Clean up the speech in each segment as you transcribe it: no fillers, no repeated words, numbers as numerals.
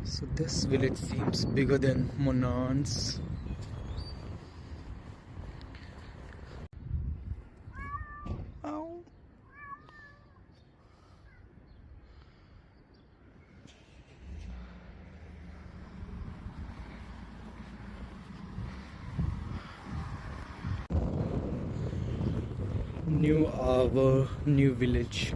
So this village seems bigger than Monans. Ow. New hour, new village.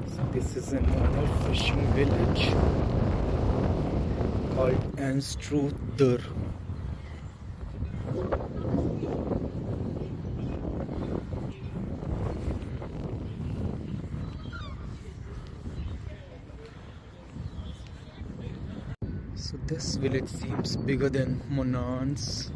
So this is another fishing village called Anstruther. So this village seems bigger than Monans.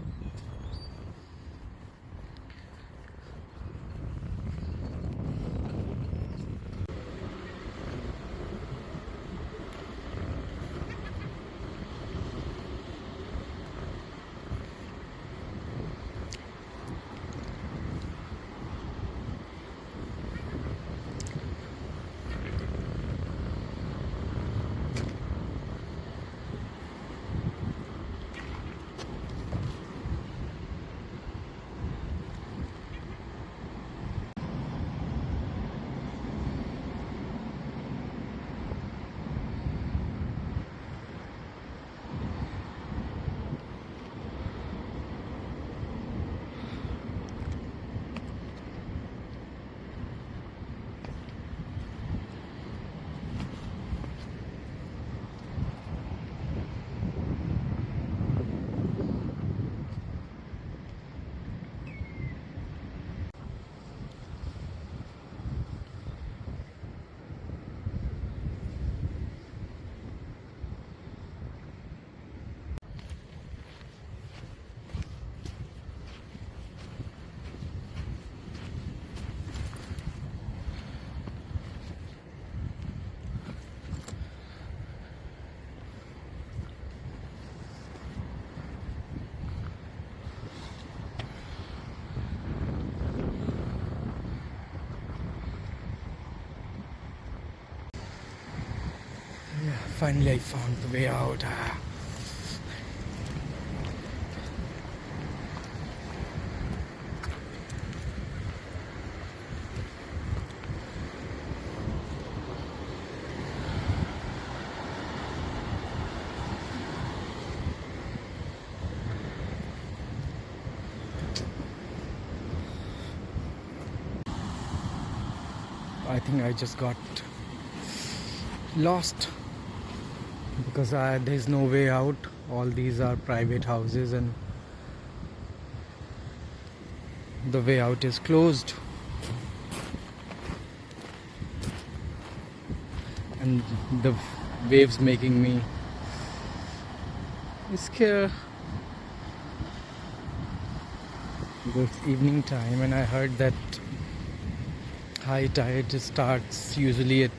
Yeah, finally I found the way out. I think I just got lost because there's no way out. All these are private houses and the way out is closed, and the waves making me scared because it's evening time and I heard that high tide starts usually at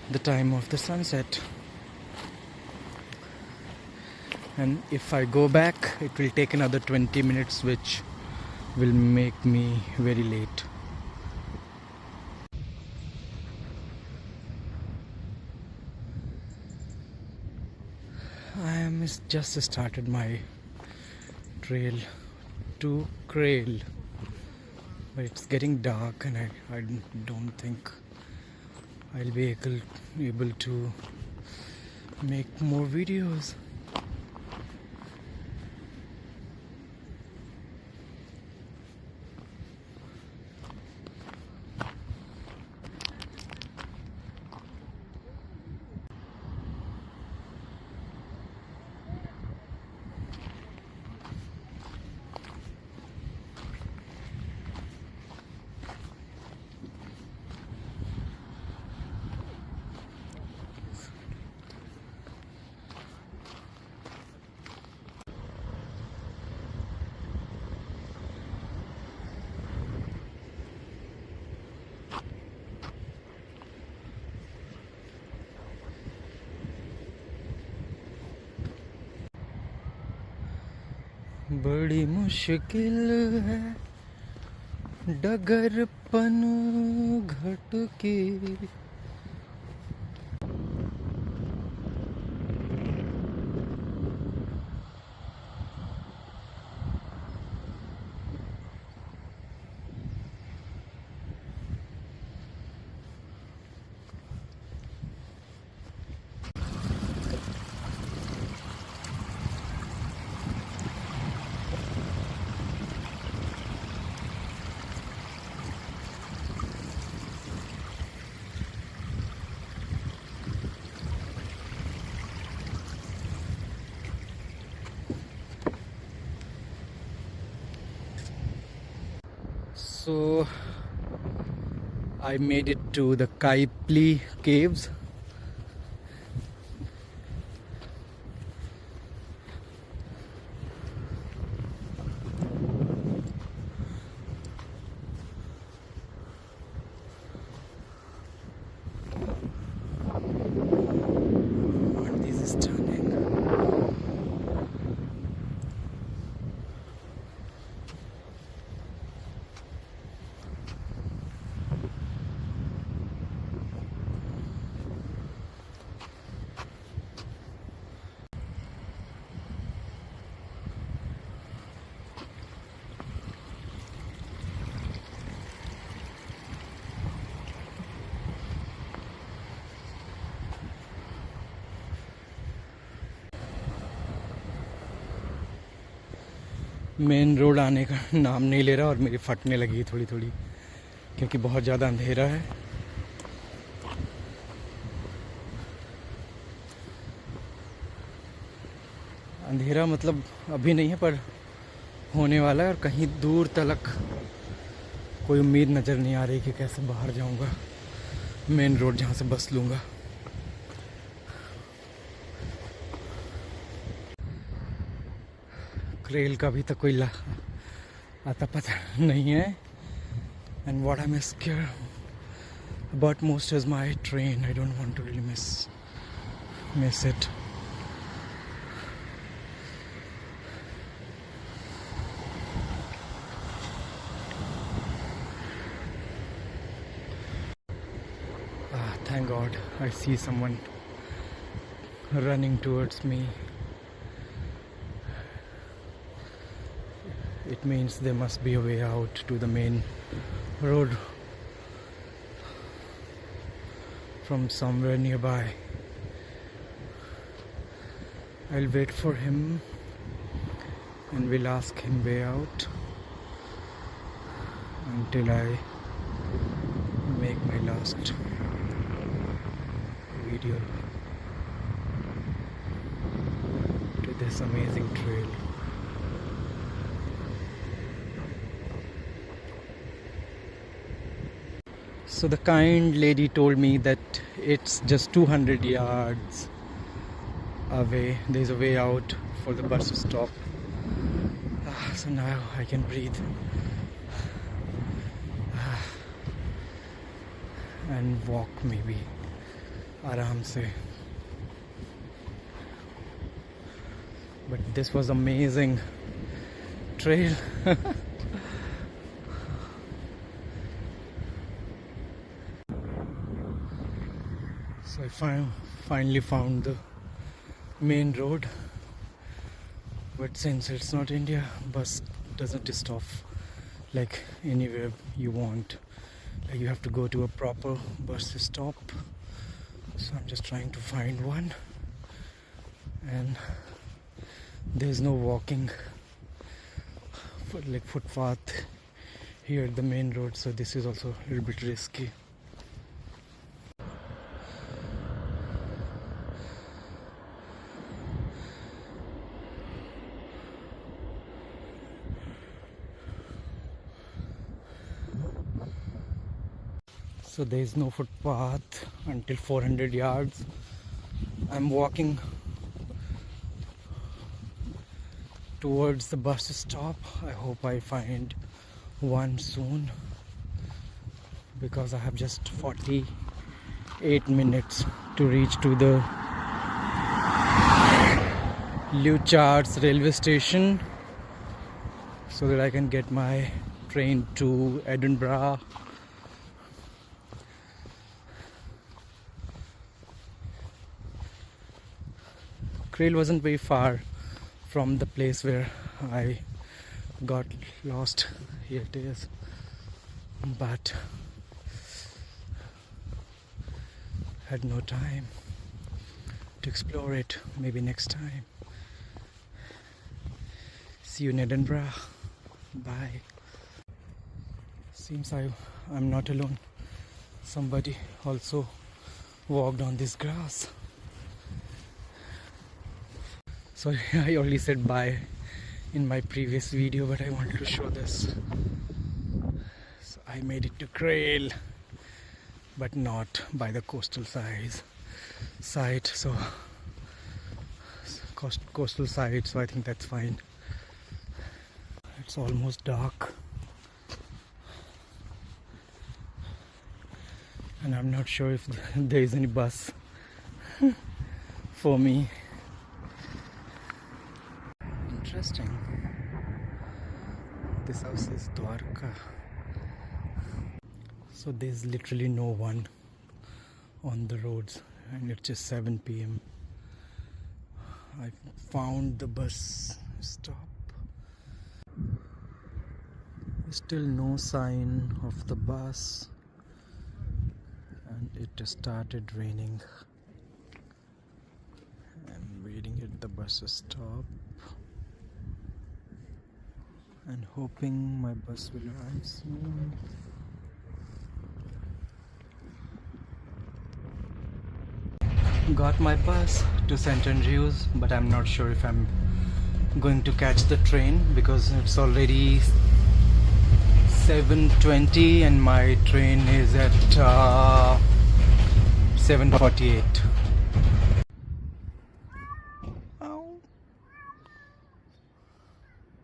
the time of the sunset, and if I go back it will take another 20 minutes, which will make me very late. I am just started my trail to Crail, but it's getting dark and I don't think I'll be able to make more videos. बड़ी मुश्किल है डगरपन घट के So I made it to the Crail caves. Aren't these stunning? Main road आने का नाम नहीं ले रहा और मेरी फटने लगी थोड़ी थोड़ी क्योंकि बहुत ज़्यादा अंधेरा है। अंधेरा मतलब अभी नहीं है पर होने वाला है और कहीं दूर तक कोई उम्मीद नज़र नहीं आ रही कि कैसे बाहर जाऊंगा मेन रोड जहाँ से बस लूँगा। क्रेल का भी तो कोई आता पता नहीं है। And what I am scared about most is my train. I don't want to really miss it. Thank God I see someone running towards me. It means there must be a way out to the main road from somewhere nearby. I'll wait for him and will ask him way out until I make my last video to this amazing trail. So the kind lady told me that it's just 200 yards away. There's a way out for the bus to stop. So now I can breathe and walk maybe आराम से. But this was amazing trail. So I finally found the main road, but since it's not India, bus doesn't stop like anywhere you want. Like you have to go to a proper bus stop. So I'm just trying to find one, and there's no walking like footpath here at the main road, so this is also a little bit risky. So there is no footpath until 400 yards. I'm walking towards the bus stop. I hope I find one soon, because I have just 48 minutes to reach to the Leuchars railway station, so that I can get my train to Edinburgh. Crail wasn't very far from the place where I got lost. Here it is, but had no time to explore it. Maybe next time. See you in Edinburgh. Bye. Seems I'm not alone. Somebody also walked on this grass. Sorry, I only said bye in my previous video, but I wanted to show this. I made it to Crail, but not by the coastal site. So coastal side, so I think that's fine. It's almost dark, and I'm not sure if there is any bus for me. Interesting. This house is Dwarka. So there's literally no one on the roads, and it's just 7 p.m. I found the bus stop. Still no sign of the bus, and it just started raining. I'm waiting at the bus stop and hoping my bus will arrive soon. Got my bus to St. Andrews, but I'm not sure if I'm going to catch the train because it's already 7:20 and my train is at 7:48.